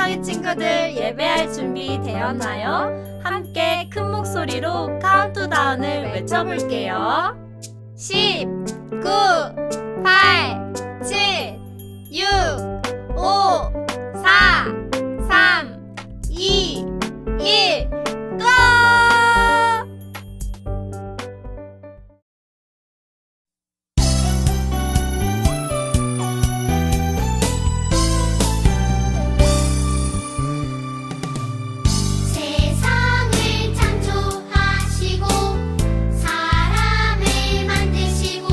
세상의 친구들 예배할 준비 되었나요? 함께 큰 목소리로 카운트다운을 외쳐볼게요. 10, 9, 8, 7, 6, 5, 4, 3, 2, 1, 고! 세상을 창조하시고 사람을 만드시고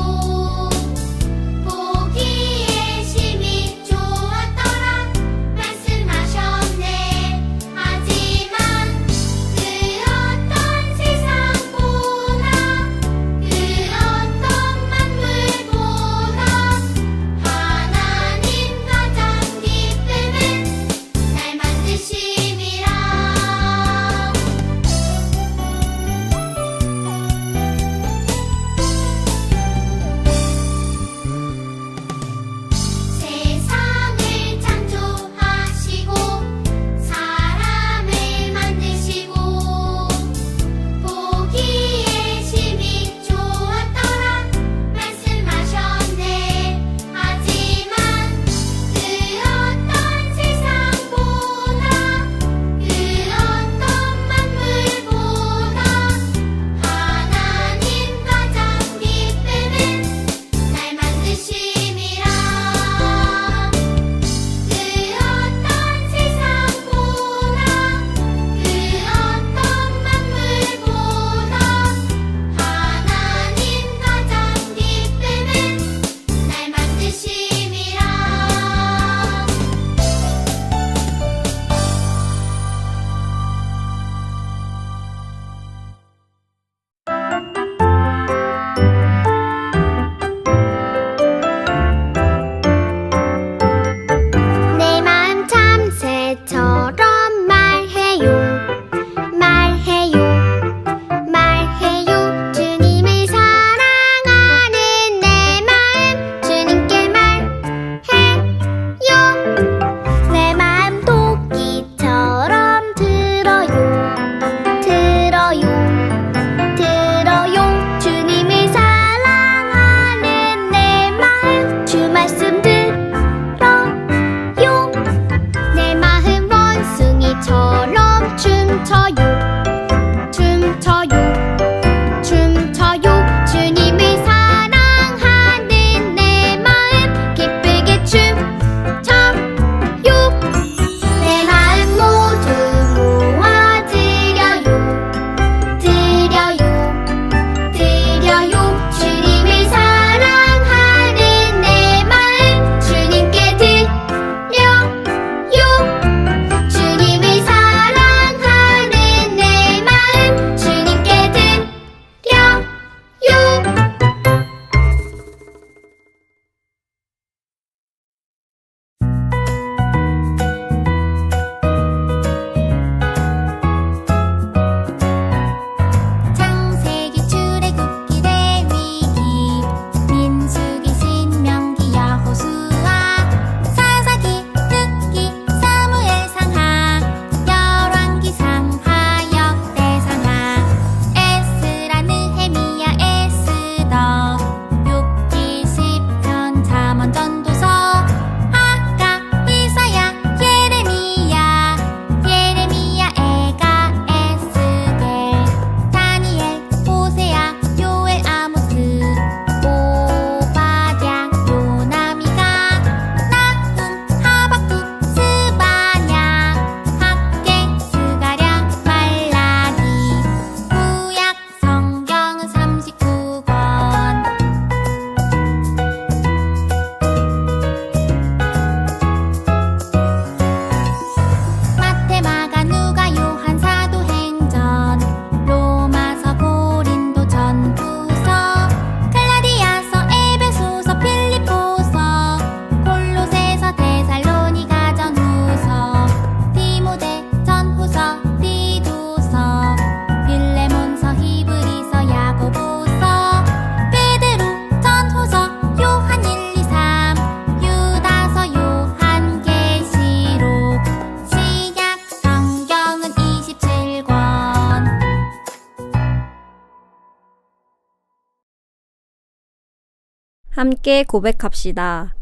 함께 고백합시다.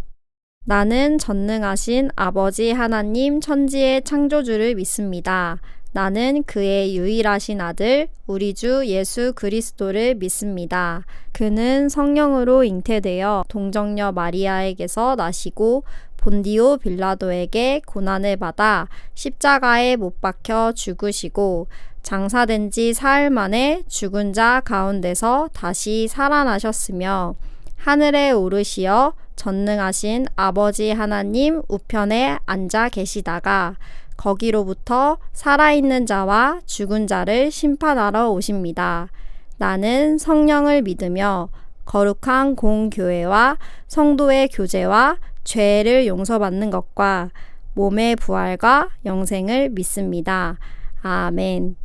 나는 전능하신 아버지 하나님 천지의 창조주를 믿습니다. 나는 그의 유일하신 아들 우리 주 예수 그리스도를 믿습니다. 그는 성령으로 잉태되어 동정녀 마리아에게서 나시고 본디오 빌라도에게 고난을 받아 십자가에 못 박혀 죽으시고 장사된 지 사흘 만에 죽은 자 가운데서 다시 살아나셨으며 하늘에 오르시어 전능하신 아버지 하나님 우편에 앉아 계시다가 거기로부터 살아있는 자와 죽은 자를 심판하러 오십니다. 나는 성령을 믿으며 거룩한 공교회와 성도의 교제와 죄를 용서받는 것과 몸의 부활과 영생을 믿습니다. 아멘.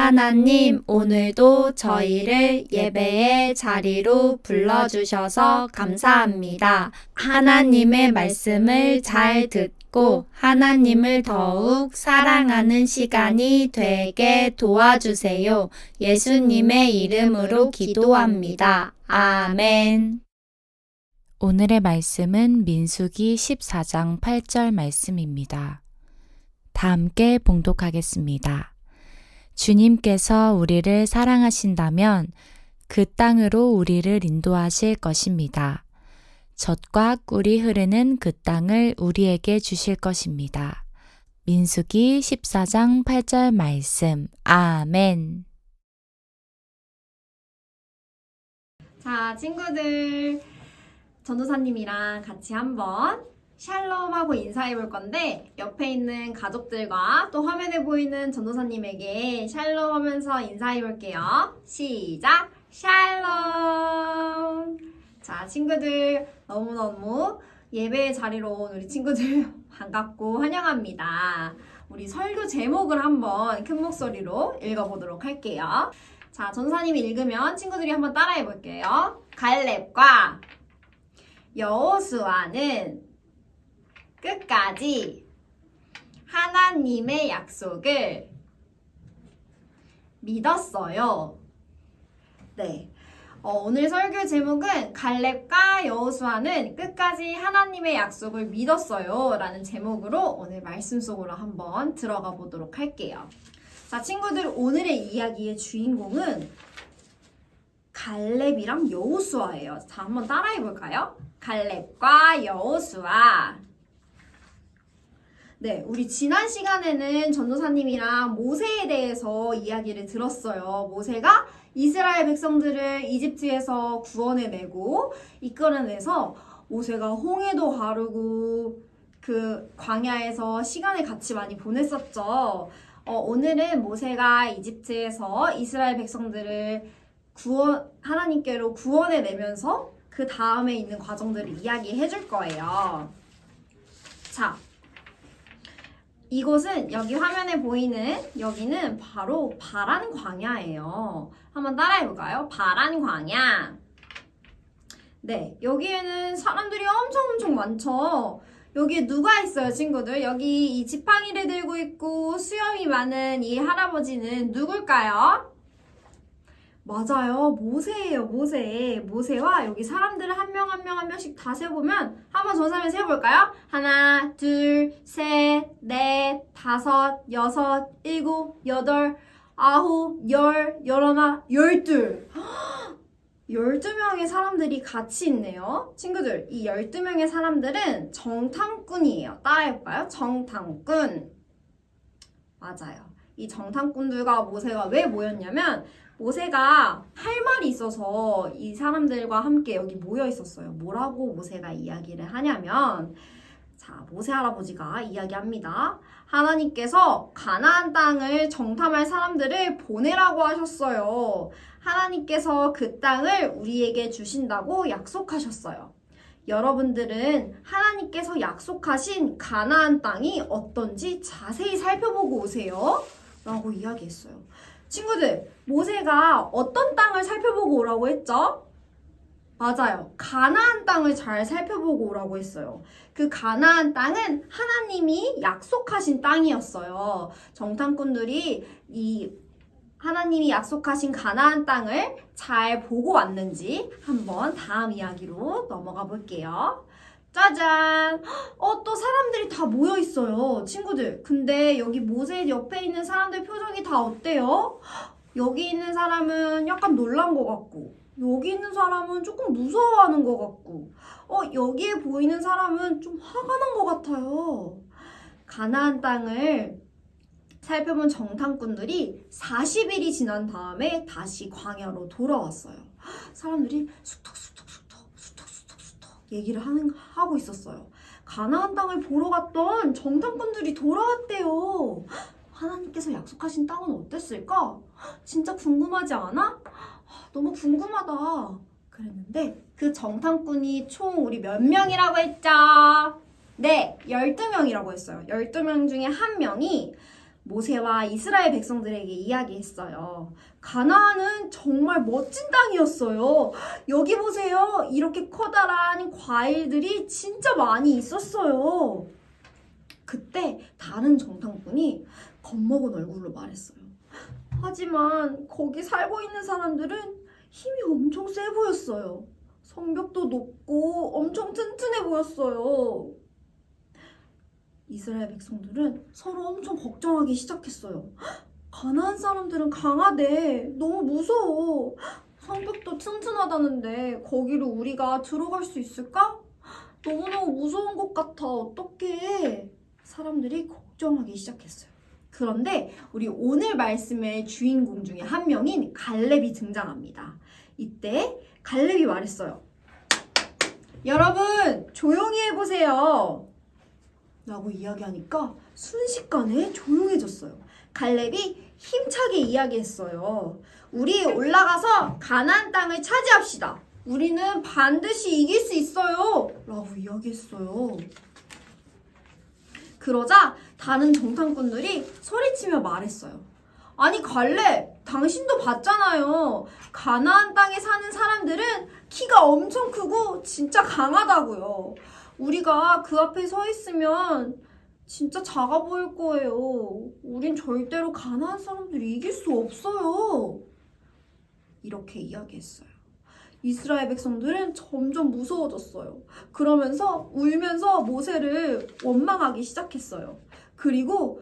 하나님, 오늘도 저희를 예배의 자리로 불러주셔서 감사합니다. 하나님의 말씀을 잘 듣고 하나님을 더욱 사랑하는 시간이 되게 도와주세요. 예수님의 이름으로 기도합니다. 아멘. 오늘의 말씀은 민수기 14장 8절 말씀입니다. 다 함께 봉독하겠습니다. 주님께서 우리를 사랑하신다면 그 땅으로 우리를 인도하실 것입니다. 젖과 꿀이 흐르는 그 땅을 우리에게 주실 것입니다. 민수기 14장 8절 말씀. 아멘. 자, 친구들, 전도사님이랑 같이 한번 샬롬하고 인사해 볼 건데 옆에 있는 가족들과 또 화면에 보이는 전도사님에게 샬롬 하면서 인사해 볼게요. 시작! 샬롬! 자, 친구들 너무너무 예배의 자리로 온 우리 친구들 반갑고 환영합니다. 우리 설교 제목을 한번 큰 목소리로 읽어보도록 할게요. 자, 전도사님이 읽으면 친구들이 한번 따라해 볼게요. 갈렙과 여호수아는 끝까지 하나님의 약속을 믿었어요. 네. 오늘 설교 제목은 갈렙과 여호수아는 끝까지 하나님의 약속을 믿었어요 라는 제목으로 오늘 말씀 속으로 한번 들어가 보도록 할게요. 자, 친구들, 오늘의 이야기의 주인공은 갈렙이랑 여호수아예요. 자, 한번 따라해 볼까요? 갈렙과 여호수아. 네, 우리 지난 시간에는 전도사님이랑 모세에 대해서 이야기를 들었어요. 모세가 이스라엘 백성들을 이집트에서 구원해내고 이끌어내서 모세가 홍해도 가르고 그 광야에서 시간을 같이 많이 보냈었죠. 오늘은 모세가 이집트에서 이스라엘 백성들을 하나님께로 구원해내면서 그 다음에 있는 과정들을 이야기해 줄 거예요. 자, 이곳은 여기 화면에 보이는 여기는 바로 바란 광야예요. 한번 따라해볼까요? 바란 광야. 네, 여기에는 사람들이 엄청 많죠. 여기에 누가 있어요, 친구들? 여기 이 지팡이를 들고 있고 수염이 많은 이 할아버지는 누굴까요? 맞아요, 모세예요, 모세. 모세와 여기 사람들을 한 명 한 명씩 다 세보면 한번 전사면 세볼까요? 하나, 둘, 셋, 넷, 다섯, 여섯, 일곱, 여덟, 아홉, 열, 열하나, 열둘. 12명의 사람들이 같이 있네요. 친구들, 이 12명의 사람들은 정탐꾼이에요. 따라해볼까요? 정탐꾼. 맞아요. 이 정탐꾼들과 모세가 왜 모였냐면 모세가 할 말이 있어서 이 사람들과 함께 여기 모여 있었어요. 뭐라고 모세가 이야기를 하냐면 자, 모세 할아버지가 이야기합니다. 하나님께서 가나안 땅을 정탐할 사람들을 보내라고 하셨어요. 하나님께서 그 땅을 우리에게 주신다고 약속하셨어요. 여러분들은 하나님께서 약속하신 가나안 땅이 어떤지 자세히 살펴보고 오세요. 라고 이야기했어요. 친구들, 모세가 어떤 땅을 살펴보고 오라고 했죠? 맞아요. 가나안 땅을 잘 살펴보고 오라고 했어요. 그 가나안 땅은 하나님이 약속하신 땅이었어요. 정탐꾼들이 이 하나님이 약속하신 가나안 땅을 잘 보고 왔는지 한번 다음 이야기로 넘어가 볼게요. 짜잔! 또 사람들이 다 모여 있어요. 친구들. 근데 여기 모세 옆에 있는 사람들 표정이 다 어때요? 여기 있는 사람은 약간 놀란 것 같고, 여기 있는 사람은 조금 무서워하는 것 같고, 여기에 보이는 사람은 좀 화가 난 것 같아요. 가나안 땅을 살펴본 정탐꾼들이 40일이 지난 다음에 다시 광야로 돌아왔어요. 사람들이 수덕수덕수덕 얘기를 하고 있었어요. 가나안 땅을 보러 갔던 정탐꾼들이 돌아왔대요. 하나님께서 약속하신 땅은 어땠을까? 진짜 궁금하지 않아? 너무 궁금하다. 그랬는데 그 정탐꾼이 총 우리 몇 명이라고 했죠? 네, 12명이라고 했어요. 12명 중에 한 명이 모세와 이스라엘 백성들에게 이야기했어요. 가나안은 정말 멋진 땅이었어요. 여기 보세요. 이렇게 커다란 과일들이 진짜 많이 있었어요. 그때 다른 정탐꾼이 겁먹은 얼굴로 말했어요. 하지만 거기 살고 있는 사람들은 힘이 엄청 세 보였어요. 성벽도 높고 엄청 튼튼해 보였어요. 이스라엘 백성들은 서로 엄청 걱정하기 시작했어요. 가나안 사람들은 강하대. 너무 무서워. 성벽도 튼튼하다는데 거기로 우리가 들어갈 수 있을까? 너무너무 무서운 것 같아. 어떡해. 사람들이 걱정하기 시작했어요. 그런데 우리 오늘 말씀의 주인공 중에 한 명인 갈렙이 등장합니다. 이때 갈렙이 말했어요. 여러분, 조용히 해보세요. 라고 이야기하니까 순식간에 조용해졌어요. 갈렙이 힘차게 이야기했어요. 우리 올라가서 가나안 땅을 차지합시다. 우리는 반드시 이길 수 있어요. 라고 이야기했어요. 그러자 다른 정탐꾼들이 소리치며 말했어요. 아니 갈렙, 당신도 봤잖아요. 가나안 땅에 사는 사람들은 키가 엄청 크고 진짜 강하다고요. 우리가 그 앞에 서 있으면 진짜 작아 보일 거예요. 우린 절대로 가나안 사람들이 이길 수 없어요. 이렇게 이야기했어요. 이스라엘 백성들은 점점 무서워졌어요. 그러면서 울면서 모세를 원망하기 시작했어요. 그리고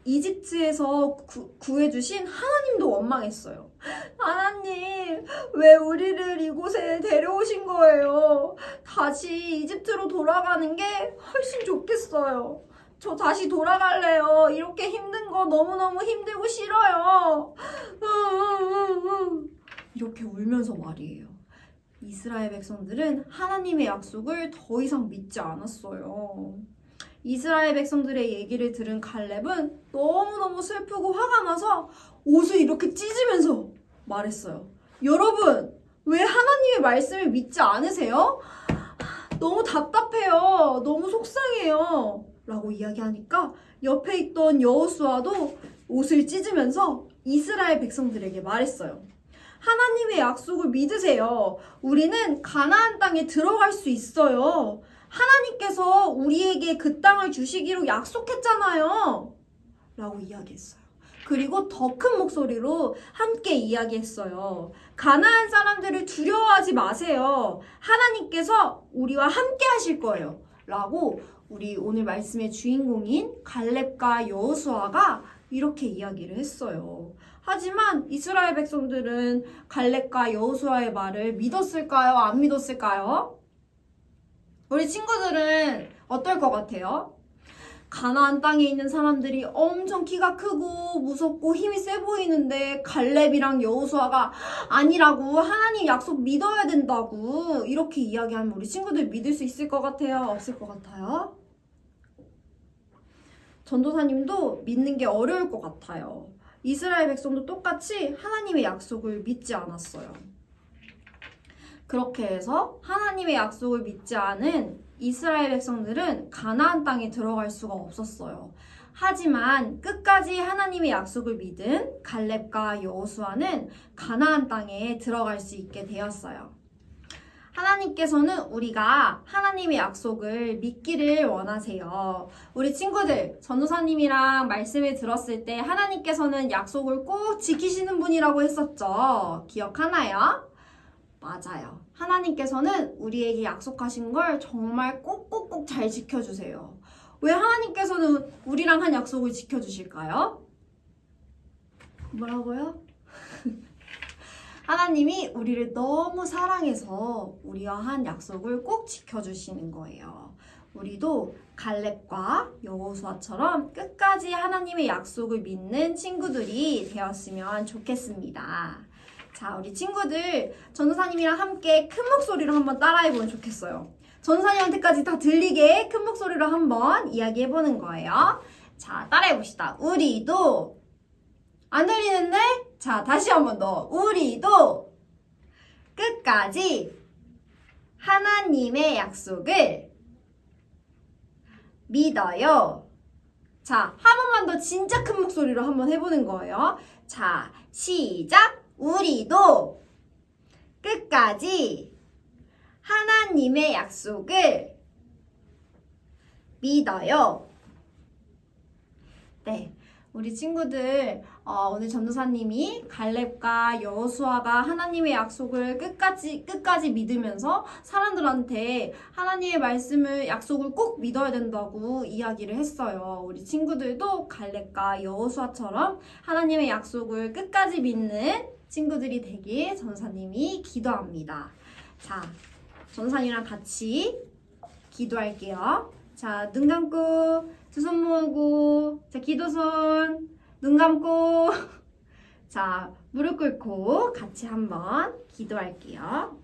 이집트에서 구해주신 하나님도 원망했어요. 하나님, 왜 우리를 이곳에 데려오신 거예요? 다시 이집트로 돌아가는 게 훨씬 좋겠어요. 저 다시 돌아갈래요. 이렇게 힘든 거 너무너무 힘들고 싫어요. 이렇게 울면서 말이에요. 이스라엘 백성들은 하나님의 약속을 더 이상 믿지 않았어요. 이스라엘 백성들의 얘기를 들은 갈렙은 너무너무 슬프고 화가 나서 옷을 이렇게 찢으면서 말했어요. 여러분, 왜 하나님의 말씀을 믿지 않으세요? 너무 답답해요. 너무 속상해요. 라고 이야기하니까 옆에 있던 여호수아도 옷을 찢으면서 이스라엘 백성들에게 말했어요. 하나님의 약속을 믿으세요. 우리는 가나안 땅에 들어갈 수 있어요. 하나님께서 우리에게 그 땅을 주시기로 약속했잖아요. 라고 이야기했어요. 그리고 더 큰 목소리로 함께 이야기했어요. 가나안 사람들을 두려워하지 마세요. 하나님께서 우리와 함께 하실 거예요. 라고 우리 오늘 말씀의 주인공인 갈렙과 여호수아가 이렇게 이야기를 했어요. 하지만 이스라엘 백성들은 갈렙과 여호수아의 말을 믿었을까요? 안 믿었을까요? 우리 친구들은 어떨 것 같아요? 가나안 땅에 있는 사람들이 엄청 키가 크고 무섭고 힘이 세 보이는데 갈렙이랑 여호수아가 아니라고, 하나님 약속 믿어야 된다고 이렇게 이야기하면 우리 친구들 믿을 수 있을 것 같아요? 없을 것 같아요? 전도사님도 믿는 게 어려울 것 같아요. 이스라엘 백성도 똑같이 하나님의 약속을 믿지 않았어요. 그렇게 해서 하나님의 약속을 믿지 않은 이스라엘 백성들은 가나안 땅에 들어갈 수가 없었어요. 하지만 끝까지 하나님의 약속을 믿은 갈렙과 여호수아는 가나안 땅에 들어갈 수 있게 되었어요. 하나님께서는 우리가 하나님의 약속을 믿기를 원하세요. 우리 친구들, 전도사님이랑 말씀을 들었을 때 하나님께서는 약속을 꼭 지키시는 분이라고 했었죠. 기억하나요? 맞아요. 하나님께서는 우리에게 약속하신 걸 정말 꼭꼭꼭 잘 지켜주세요. 왜 하나님께서는 우리랑 한 약속을 지켜주실까요? 뭐라고요? 하나님이 우리를 너무 사랑해서 우리와 한 약속을 꼭 지켜주시는 거예요. 우리도 갈렙과 여호수아처럼 끝까지 하나님의 약속을 믿는 친구들이 되었으면 좋겠습니다. 자, 우리 친구들 전도사님이랑 함께 큰 목소리로 한번 따라해보면 좋겠어요. 전도사님한테까지 다 들리게 큰 목소리로 한번 이야기해보는 거예요. 자, 따라해봅시다. 우리도 안 들리는데? 자, 다시 한번 더. 우리도 끝까지 하나님의 약속을 믿어요. 자, 한 번만 더 진짜 큰 목소리로 한번 해보는 거예요. 자, 시작! 우리도 끝까지 하나님의 약속을 믿어요. 네, 우리 친구들 오늘 전도사님이 갈렙과 여호수아가 하나님의 약속을 끝까지 믿으면서 사람들한테 하나님의 말씀을 약속을 꼭 믿어야 된다고 이야기를 했어요. 우리 친구들도 갈렙과 여호수아처럼 하나님의 약속을 끝까지 믿는 친구들이 되길 전도사님이 기도합니다. 자, 전도사님이랑 같이 기도할게요. 자, 눈 감고 두 손 모으고, 자, 기도손 눈 감고, 자, 무릎 꿇고 같이 한번 기도할게요.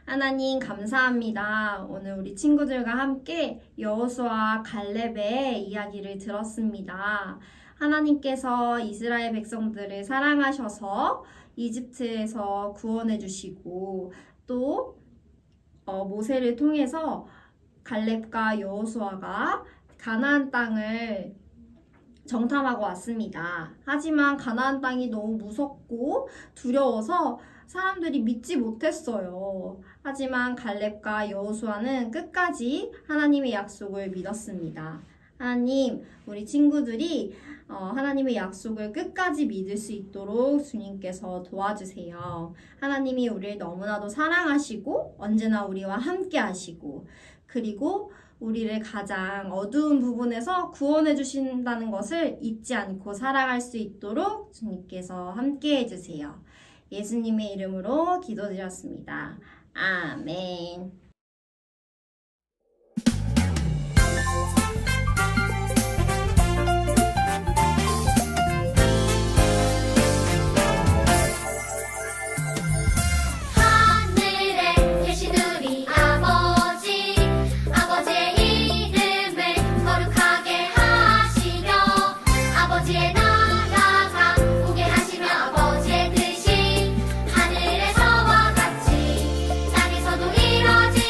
하나님 감사합니다. 오늘 우리 친구들과 함께 여호수아 갈렙의 이야기를 들었습니다. 하나님께서 이스라엘 백성들을 사랑하셔서 이집트에서 구원해 주시고 또 모세를 통해서 갈렙과 여호수아가 가나안 땅을 정탐하고 왔습니다. 하지만 가나안 땅이 너무 무섭고 두려워서 사람들이 믿지 못했어요. 하지만 갈렙과 여호수아는 끝까지 하나님의 약속을 믿었습니다. 하나님, 우리 친구들이 하나님의 약속을 끝까지 믿을 수 있도록 주님께서 도와주세요. 하나님이 우리를 너무나도 사랑하시고 언제나 우리와 함께 하시고 그리고 우리를 가장 어두운 부분에서 구원해 주신다는 것을 잊지 않고 살아갈 수 있도록 주님께서 함께 해주세요. 예수님의 이름으로 기도드렸습니다. 아멘. 하늘에 계신 우리 아버지, 아버지의 이름을 거룩하게 하시며 아버지의 나라가 오게 하시며 아버지의 뜻이 하늘에서와 같이 땅에서도 이루어지게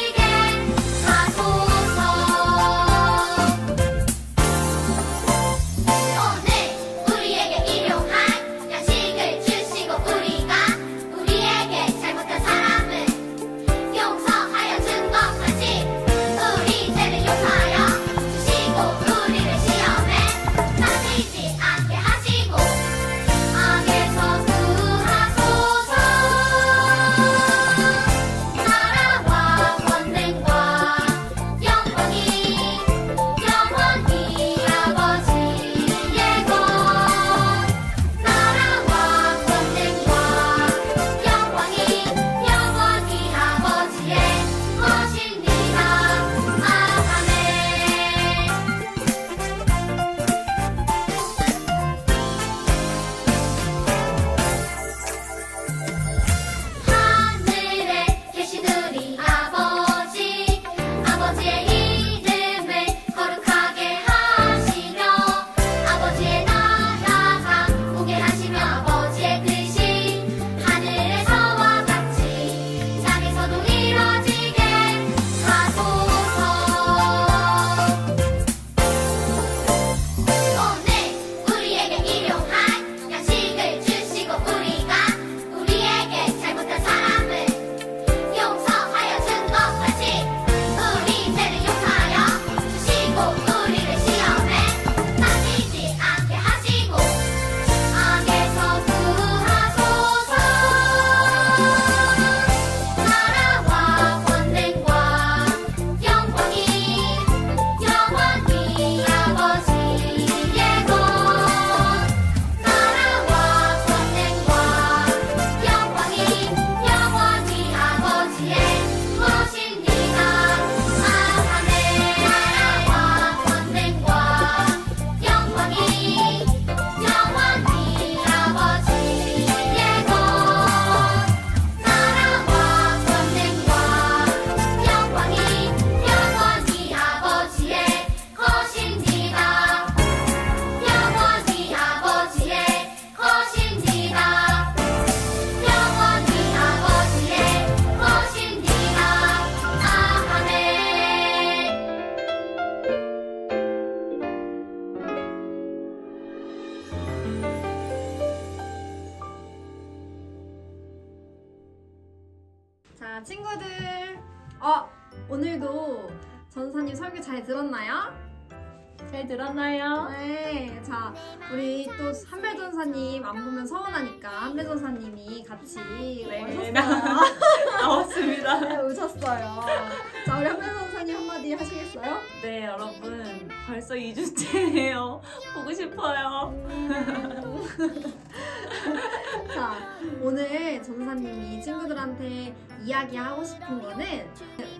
자, 친구들. 오늘도 전사님 설교 잘 들었나요? 잘 들었나요? 네. 자, 우리 또 한별 전사님 안 보면 서운하니까 한별 전사님이 같이 오셨어요. 나왔습니다. 네, 오셨어요. 자, 우리 한별 전사님 한마디 하시겠어요? 네, 여러분 벌써 2주째예요. 보고 싶어요. 자, 오늘 전사님이 친구들한테 이야기하고 싶은 거는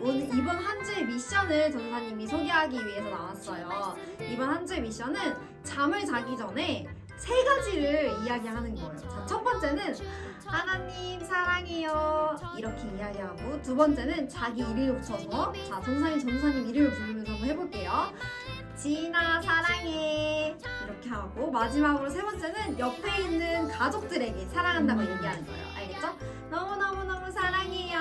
오늘 이번 한 주의 미션을 전사님이 소개하기 위해서 나왔어요. 이번 한 주의 미션은 잠을 자기 전에 3가지를 이야기하는 거예요. 자, 첫 번째는 하나님 사랑해요 이렇게 이야기하고, 두 번째는 자기 이름을 붙여서, 자, 전사님 이름을 부르면서 한번 해볼게요. 지인아 사랑해 이렇게 하고, 마지막으로 세 번째는 옆에 있는 가족들에게 사랑한다고 얘기하는 거예요. 알겠죠? 너무너무너무 사랑해요.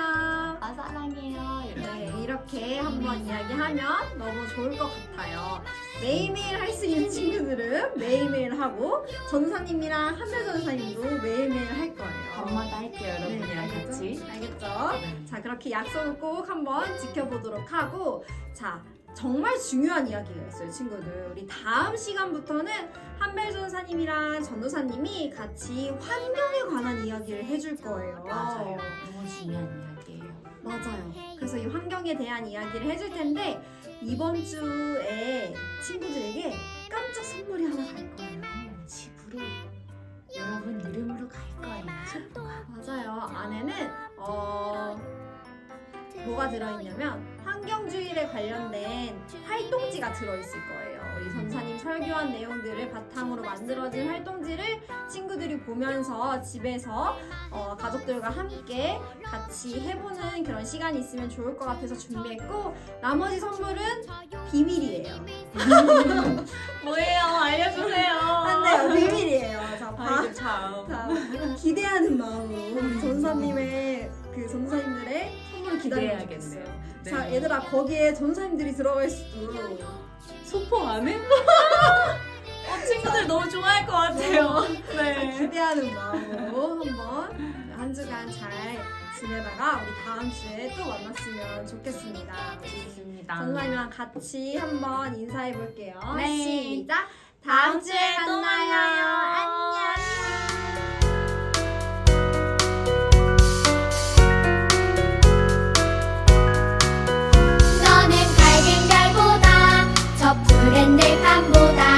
사랑해요. 네, 이렇게 한번 이야기하면 너무 좋을 것 같아요. 매일매일 할 수 있는 친구들은 매일매일 하고, 전사님이랑 한별 전사님도 매일매일 할 거예요. 밤마다 할게요, 여러분이랑 알겠죠? 같이. 알겠죠? 네. 자, 그렇게 약속을 꼭 한번 지켜보도록 하고, 자, 정말 중요한 이야기가 있어요, 친구들. 우리 다음 시간부터는 한별 전사님이랑 전도사님이 같이 환경에 관한 이야기를 해줄 거예요. 맞아요. 너무 중요한 이야기예요. 맞아요. 그래서 이 환경에 대한 이야기를 해줄 텐데, 이번 주에 친구들에게 깜짝 선물이 하나 갈 거예요. 집으로 여러분 이름으로 갈 거예요. 맞아요. 안에는 뭐가 들어있냐면 환경주의에 관련된 활동지가 들어있을 거예요. 우리 전사님 설교한 내용들을 바탕으로 만들어진 활동지를 친구들이 보면서 집에서 가족들과 함께 같이 해보는 그런 시간이 있으면 좋을 것 같아서 준비했고, 나머지 선물은 비밀이에요. 뭐예요? 알려주세요. 안 돼요. 비밀이에요. 자, 아이고 참. 자, 기대하는 마음으로 전사님의 그 전사님들의 선물을 기다리면 좋겠어요. 기대해야겠네요. 네. 자, 얘들아, 거기에 전사님들이 들어갈 수도. 소포 안에? 친구들 너무 좋아할 것 같아요. 네. 기대하는 마음으로 한번 한 주간 잘 지내다가 우리 다음 주에 또 만났으면 좋겠습니다. 좋습니다. 전사님이랑 같이 한번 인사해 볼게요. 네. 시작. 다음 주에 또 만나요. 만나요. 너는 밝은 별보다 저 푸른 들판보다